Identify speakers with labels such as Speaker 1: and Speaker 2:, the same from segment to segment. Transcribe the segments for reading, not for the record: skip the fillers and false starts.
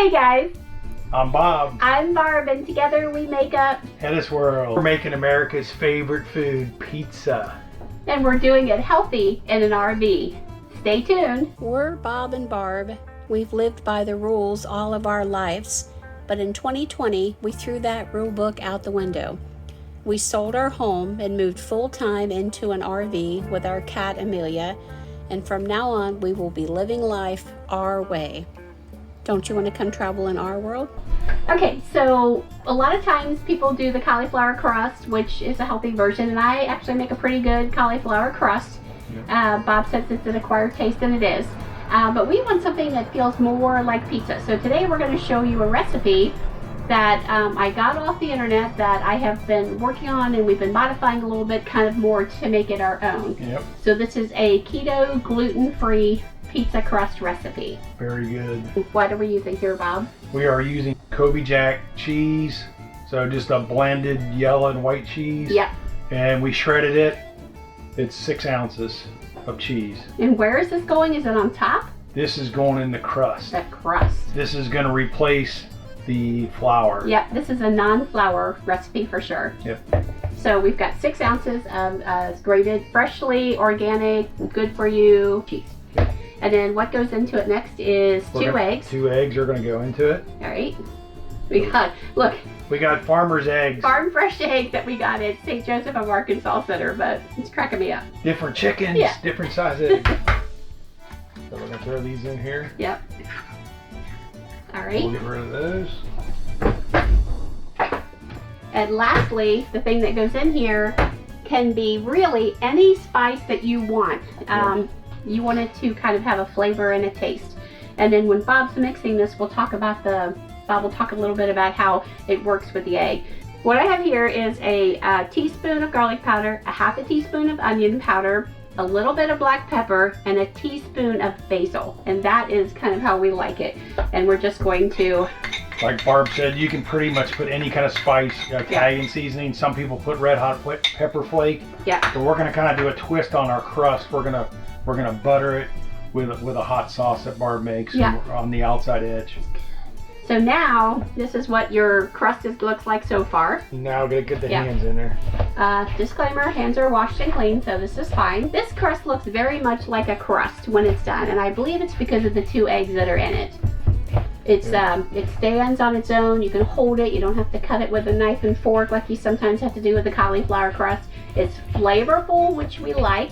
Speaker 1: Hey guys,
Speaker 2: I'm Bob.
Speaker 1: I'm Barb, and together we make up
Speaker 2: HetteshWorld. We're making America's favorite food, pizza.
Speaker 1: And we're doing it healthy in an RV. Stay tuned.
Speaker 3: We're Bob and Barb. We've lived by the rules all of our lives, but in 2020 we threw that rule book out the window. We sold our home and moved full-time into an RV with our cat Amelia, and from now on we will be living life our way. Don't you want to come travel in our world?
Speaker 1: Okay, so a lot of times people do the cauliflower crust, which is a healthy version, and I actually make a pretty good cauliflower crust. Bob says it's an acquired taste, and it is. But we want something that feels more like pizza. So today we're going to show you a recipe that I got off the internet that I have been working on, and we've been modifying a little bit kind of more to make it our own.
Speaker 2: Yep.
Speaker 1: So this is a keto gluten-free pizza crust recipe.
Speaker 2: Very good.
Speaker 1: What are we using here, Bob?
Speaker 2: We are using Colby Jack cheese. So just a blended yellow and white cheese.
Speaker 1: Yep.
Speaker 2: And we shredded it. It's 6 ounces of cheese.
Speaker 1: And where is this going? Is it on top?
Speaker 2: This is going in the crust.
Speaker 1: The crust.
Speaker 2: This is going to replace the flour.
Speaker 1: Yep, this is a non-flour recipe for sure.
Speaker 2: Yep.
Speaker 1: So we've got 6 ounces of grated, freshly organic, good for you cheese.
Speaker 2: Yep.
Speaker 1: And then what goes into it next is 2 eggs.
Speaker 2: 2 eggs are going to go into it.
Speaker 1: All right. We got, look,
Speaker 2: We got farmer's eggs.
Speaker 1: farm fresh eggs that we got at St. Joseph of Arkansas Center, but it's cracking me up.
Speaker 2: Different chickens,
Speaker 1: Yeah.
Speaker 2: different size eggs. So we're going to throw these in here.
Speaker 1: Yep. All
Speaker 2: We'll
Speaker 1: right.
Speaker 2: get rid of those.
Speaker 1: And lastly, the thing that goes in here can be really any spice that you want. You want it to kind of have a flavor and a taste. And then when Bob's mixing this, Bob will talk a little bit about how it works with the egg. What I have here is a teaspoon of garlic powder, a half a teaspoon of onion powder, a little bit of black pepper, and a teaspoon of basil. And that is kind of how we like it. And we're just going to...
Speaker 2: Like Barb said, you can pretty much put any kind of spice, Italian seasoning. Some people put red hot pepper flake.
Speaker 1: Yeah.
Speaker 2: But we're gonna kind of do a twist on our crust. We're gonna butter it with a hot sauce that Barb makes on the outside edge.
Speaker 1: So now, this is what your crust looks like so far.
Speaker 2: Now we're gonna get the hands in there.
Speaker 1: Disclaimer, hands are washed and clean, so this is fine. This crust looks very much like a crust when it's done, and I believe it's because of the 2 eggs that are in it. It stands on its own. You can hold it. You don't have to cut it with a knife and fork like you sometimes have to do with the cauliflower crust. It's flavorful, which we like.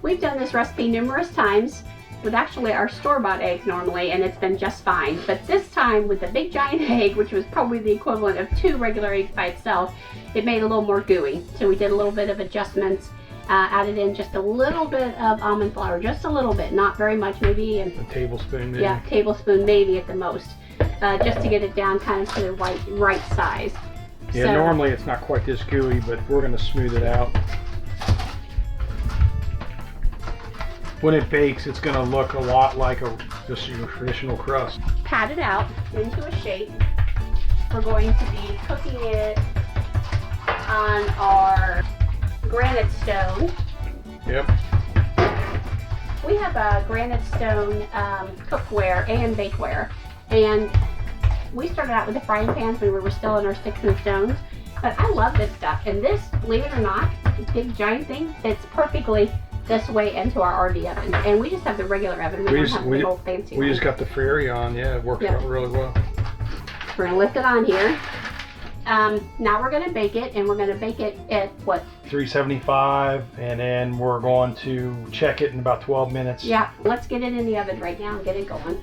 Speaker 1: We've done this recipe numerous times with actually our store-bought eggs normally, and it's been just fine. But this time with the big giant egg, which was probably the equivalent of 2 regular eggs by itself, it made it a little more gooey. So we did a little bit of adjustments, added in just a little bit of almond flour, just a little bit, not very much, maybe
Speaker 2: A tablespoon maybe.
Speaker 1: yeah, tablespoon maybe at the most, just to get it down kind of to the right size.
Speaker 2: Yeah,
Speaker 1: So-
Speaker 2: normally it's not quite this gooey, but we're gonna smooth it out. When it bakes, it's gonna look a lot like just your traditional crust.
Speaker 1: Pat it out into a shape. We're going to be cooking it on our granite stone.
Speaker 2: Yep.
Speaker 1: We have a granite stone cookware and bakeware, and we started out with the frying pans when we were still in our sticks and stones. But I love this stuff, and this, believe it or not, this big giant thing fits perfectly this way into our RV oven. And we just have the regular oven. We don't have the old fancy
Speaker 2: We
Speaker 1: one.
Speaker 2: just got the fairy on. Yeah, it works out really well.
Speaker 1: We're gonna lift it on here. Now we're gonna bake it, and we're gonna bake it at what?
Speaker 2: 375, and then we're going to check it in about 12 minutes.
Speaker 1: Yeah, let's get it in the oven right now and get it going.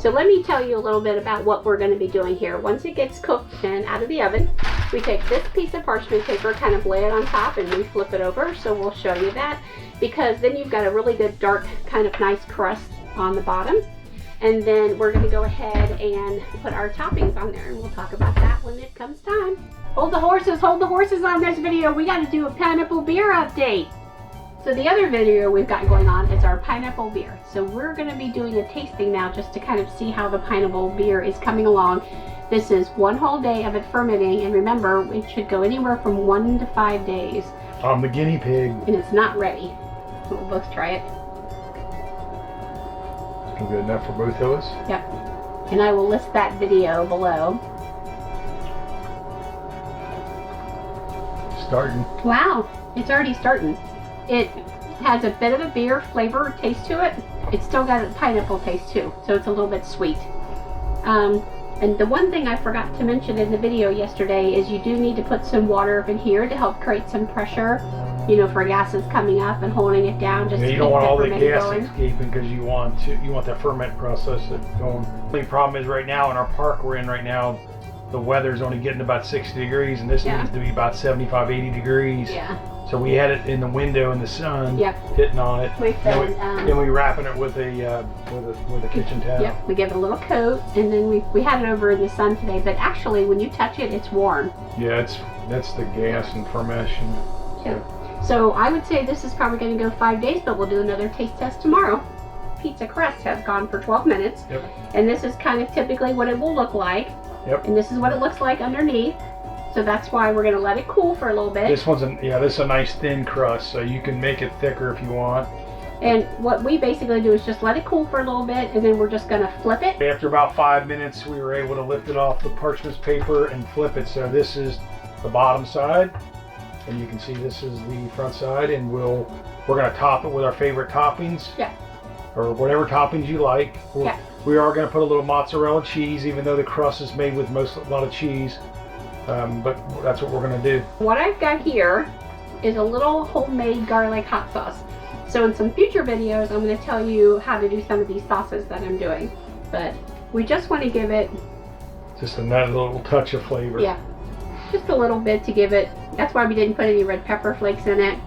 Speaker 1: So let me tell you a little bit about what we're going to be doing here. Once it gets cooked and out of the oven, we take this piece of parchment paper, kind of lay it on top, and we flip it over. So we'll show you that, because then you've got a really good dark kind of nice crust on the bottom. And then we're going to go ahead and put our toppings on there, and we'll talk about that when it comes time. Hold the horses on this video. We got to do a pineapple beer update. So the other video we've got going on is our pineapple beer. So we're going to be doing a tasting now just to kind of see how the pineapple beer is coming along. This is 1 whole day of it fermenting, and remember, it should go anywhere from 1 to 5 days.
Speaker 2: I'm the guinea pig.
Speaker 1: And it's not ready. We'll both try it.
Speaker 2: Looking good enough for both of us.
Speaker 1: Yep. And I will list that video below.
Speaker 2: Starting.
Speaker 1: Wow, it's already starting. It has a bit of a beer flavor taste to it. It's still got a pineapple taste too, so it's a little bit sweet. And the one thing I forgot to mention in the video yesterday is you do need to put some water up in here to help create some pressure, you know, for gases coming up and holding it down. Just
Speaker 2: Yeah,
Speaker 1: to
Speaker 2: you
Speaker 1: keep
Speaker 2: don't want
Speaker 1: the
Speaker 2: all the
Speaker 1: fermenting
Speaker 2: gas
Speaker 1: going.
Speaker 2: escaping because you want that ferment process going. The only problem is right now in our park we're in right now, the weather's only getting about 60 degrees, and this needs to be about 75, 80 degrees.
Speaker 1: Yeah.
Speaker 2: So we had it in the window in the sun,
Speaker 1: Yep.
Speaker 2: hitting on it. Then we wrapping it with a kitchen towel.
Speaker 1: Yep. We give it a little coat, and then we had it over in the sun today. But actually, when you touch it, it's warm.
Speaker 2: Yeah, that's the gas and fermentation. So.
Speaker 1: Yep. So I would say this is probably going to go 5 days, but we'll do another taste test tomorrow. Pizza crust has gone for 12 minutes.
Speaker 2: Yep.
Speaker 1: And this is kind of typically what it will look like.
Speaker 2: Yep.
Speaker 1: And this is what it looks like underneath. So that's why we're going to let it cool for a little bit.
Speaker 2: This is a nice thin crust, so you can make it thicker if you want.
Speaker 1: And what we basically do is just let it cool for a little bit, and then we're just going to flip it.
Speaker 2: After about 5 minutes, we were able to lift it off the parchment paper and flip it. So this is the bottom side, and you can see this is the front side, and we're going to top it with our favorite toppings.
Speaker 1: Yeah.
Speaker 2: Or whatever toppings you like.
Speaker 1: Yeah.
Speaker 2: We are going to put a little mozzarella cheese, even though the crust is made with a lot of cheese. But that's what we're going to do.
Speaker 1: What I've got here is a little homemade garlic hot sauce. So in some future videos, I'm going to tell you how to do some of these sauces that I'm doing. But we just want to give it
Speaker 2: just a nice little touch of flavor.
Speaker 1: Yeah, just a little bit to give it. That's why we didn't put any red pepper flakes in it.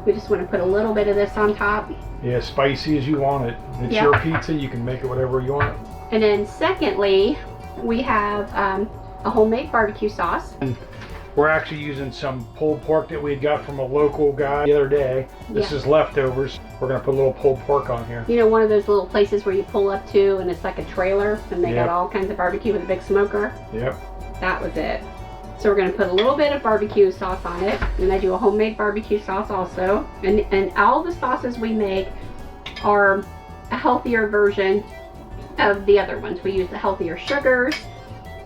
Speaker 1: We just want to put a little bit of this on top.
Speaker 2: Yeah, spicy as you want it. It's your pizza. You can make it whatever you want.
Speaker 1: And then secondly, we have a homemade barbecue sauce.
Speaker 2: And we're actually using some pulled pork that we had got from a local guy the other day. This is leftovers. We're going to put a little pulled pork on here.
Speaker 1: You know, one of those little places where you pull up to and it's like a trailer and they got all kinds of barbecue with a big smoker?
Speaker 2: Yep.
Speaker 1: That was it. So we're going to put a little bit of barbecue sauce on it. And I do a homemade barbecue sauce also. And all the sauces we make are a healthier version of the other ones. We use the healthier sugars.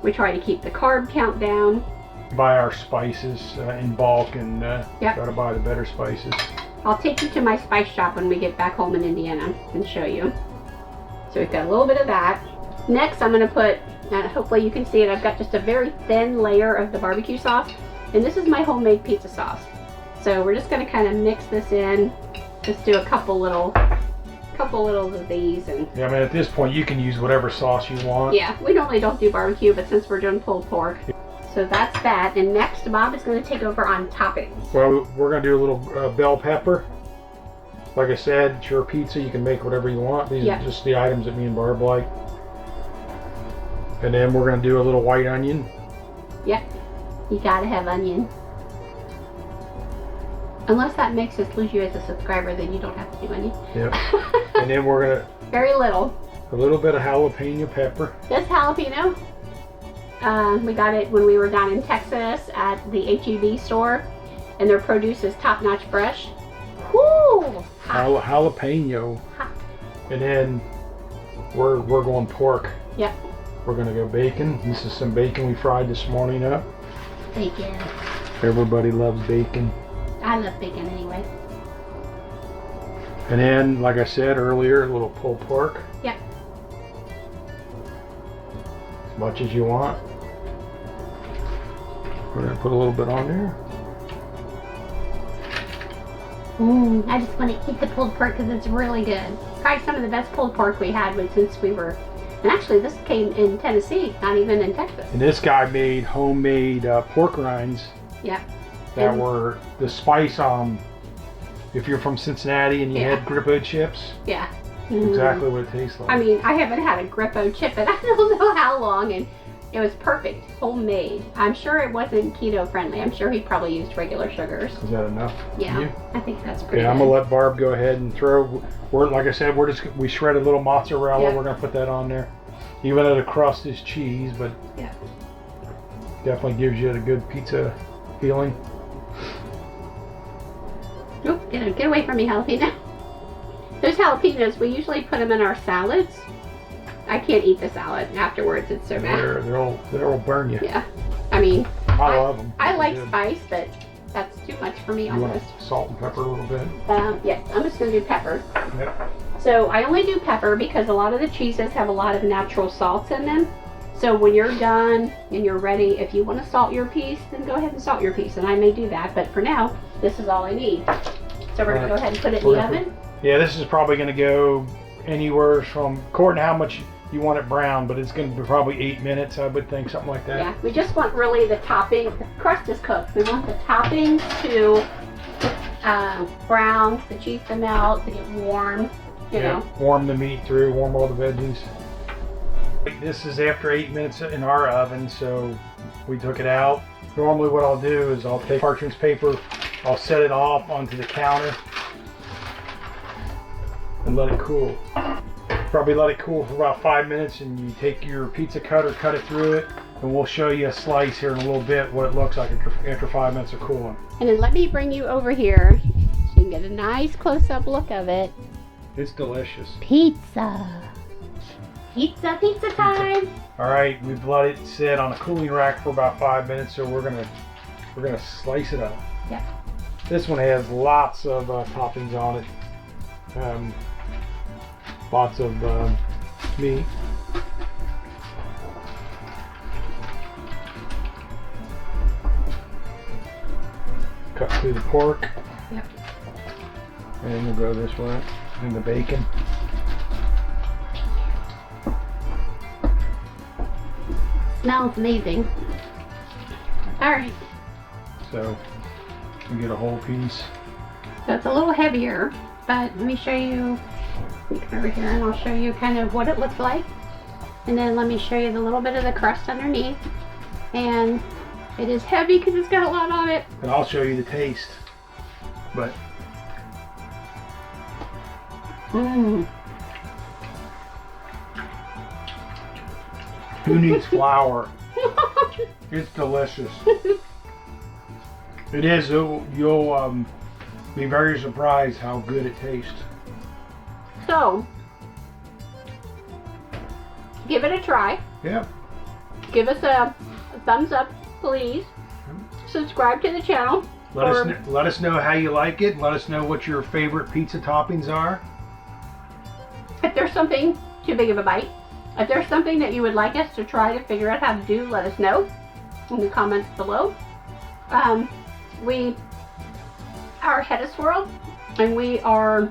Speaker 1: We try to keep the carb count down.
Speaker 2: Buy our spices in bulk and try to buy the better spices.
Speaker 1: I'll take you to my spice shop when we get back home in Indiana and show you. So we've got a little bit of that. Next I'm going to put, hopefully you can see it, I've got just a very thin layer of the barbecue sauce. And this is my homemade pizza sauce. So we're just going to kind of mix this in. Just do a couple little of these. And
Speaker 2: yeah, I mean at this point you can use whatever sauce you want.
Speaker 1: yeah, we normally don't do barbecue, but since we're doing pulled pork. So that's that. And next Bob is going to take over on toppings.
Speaker 2: Well, we're going to do a little bell pepper. Like I said, it's your pizza. You can make whatever you want. These are just the items that me and Barb like. And then we're going to do a little white onion.
Speaker 1: Yep, you gotta have onion. Unless that makes us lose you as a subscriber, then you don't have to do any.
Speaker 2: Yep. And then we're going to...
Speaker 1: Very little.
Speaker 2: A little bit of jalapeno pepper.
Speaker 1: This jalapeno, we got it when we were down in Texas at the HEB store, and their produce is top-notch fresh. Whoo!
Speaker 2: Jalapeno.
Speaker 1: Hot.
Speaker 2: And then we're going pork.
Speaker 1: Yep.
Speaker 2: We're going to go bacon. This is some bacon we fried this morning up.
Speaker 1: Bacon.
Speaker 2: Everybody loves bacon.
Speaker 1: I love bacon anyway.
Speaker 2: And then, like I said earlier, a little pulled pork.
Speaker 1: Yep.
Speaker 2: As much as you want. We're going to put a little bit on there.
Speaker 1: I just want to keep the pulled pork because it's really good. Probably some of the best pulled pork we had since we were... And actually, this came in Tennessee, not even in Texas.
Speaker 2: And this guy made homemade pork rinds.
Speaker 1: Yep.
Speaker 2: That were the spice on. If you're from Cincinnati and you had Grippo chips.
Speaker 1: Yeah.
Speaker 2: Exactly what it tastes like.
Speaker 1: I mean, I haven't had a Grippo chip in I don't know how long, and it was perfect, homemade. I'm sure it wasn't keto friendly. I'm sure he probably used regular sugars.
Speaker 2: Is that enough?
Speaker 1: Yeah, I think that's pretty good.
Speaker 2: I'm gonna let Barb go ahead and throw. Like I said, we shredded a little mozzarella. We're gonna put that on there. Even though the crust is cheese, but definitely gives you a good pizza feeling.
Speaker 1: Oop, get away from me, jalapeno. Those jalapenos, we usually put them in our salads. I can't eat the salad afterwards. It's so bad.
Speaker 2: They'll burn you.
Speaker 1: Yeah. I mean,
Speaker 2: I love them.
Speaker 1: I like spice, but that's too much for me
Speaker 2: You
Speaker 1: almost.
Speaker 2: want salt and pepper a little bit?
Speaker 1: Yes, I'm just going to do pepper.
Speaker 2: Yep.
Speaker 1: So I only do pepper because a lot of the cheeses have a lot of natural salts in them. So when you're done and you're ready, if you want to salt your piece, then go ahead and salt your piece. And I may do that, but for now, this is all I need. So we're going to go ahead and put it in the oven.
Speaker 2: Yeah, this is probably going to go anywhere from, according to how much you want it brown, but it's going to be probably 8 minutes, I would think, something like that.
Speaker 1: Yeah, we just want really the topping. The crust is cooked. We want the toppings to brown, the cheese to melt, to get warm. You know.
Speaker 2: Warm the meat through, warm all the veggies. This is after 8 minutes in our oven, so we took it out. Normally what I'll do is I'll take parchment paper, I'll set it off onto the counter and let it cool. Probably let it cool for about 5 minutes, and you take your pizza cutter, cut it through it, and we'll show you a slice here in a little bit what it looks like after 5 minutes of cooling.
Speaker 1: And then let me bring you over here so you can get a nice close-up look of it.
Speaker 2: It's delicious.
Speaker 1: Pizza. Pizza time.
Speaker 2: All right, we've let it sit on a cooling rack for about 5 minutes, so we're gonna slice it up.
Speaker 1: Yep.
Speaker 2: This one has lots of toppings on it. Lots of meat. Cut through the pork.
Speaker 1: Yep.
Speaker 2: And then we'll go this way. And the bacon.
Speaker 1: Smells amazing. All right.
Speaker 2: So we get a whole piece.
Speaker 1: So it's a little heavier, but let me show you. Let me come over here and I'll show you kind of what it looks like. And then let me show you the little bit of the crust underneath. And it is heavy because it's got a lot on it.
Speaker 2: And I'll show you the taste. But who needs flour? It's delicious. It is. You'll be very surprised how good it tastes.
Speaker 1: So, give it a try.
Speaker 2: Yep.
Speaker 1: Give us a thumbs up, please. Subscribe to the channel.
Speaker 2: Let us know how you like it. Let us know what your favorite pizza toppings are.
Speaker 1: If there's something too big of a bite, if there's something that you would like us to try to figure out how to do, let us know in the comments below. We are HetteshWorld, and we are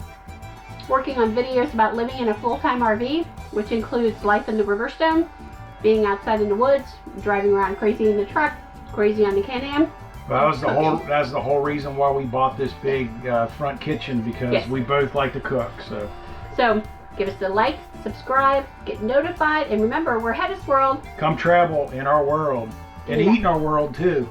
Speaker 1: working on videos about living in a full-time RV, which includes life in the Riverstone, being outside in the woods, driving around crazy in the truck, crazy on the Can-Am.
Speaker 2: Well, that's the whole reason why we bought this big front kitchen, because we both like to cook.
Speaker 1: So give us a like, subscribe, get notified, and remember, we're HetteshWorld.
Speaker 2: Come travel in our world and eat in our world too.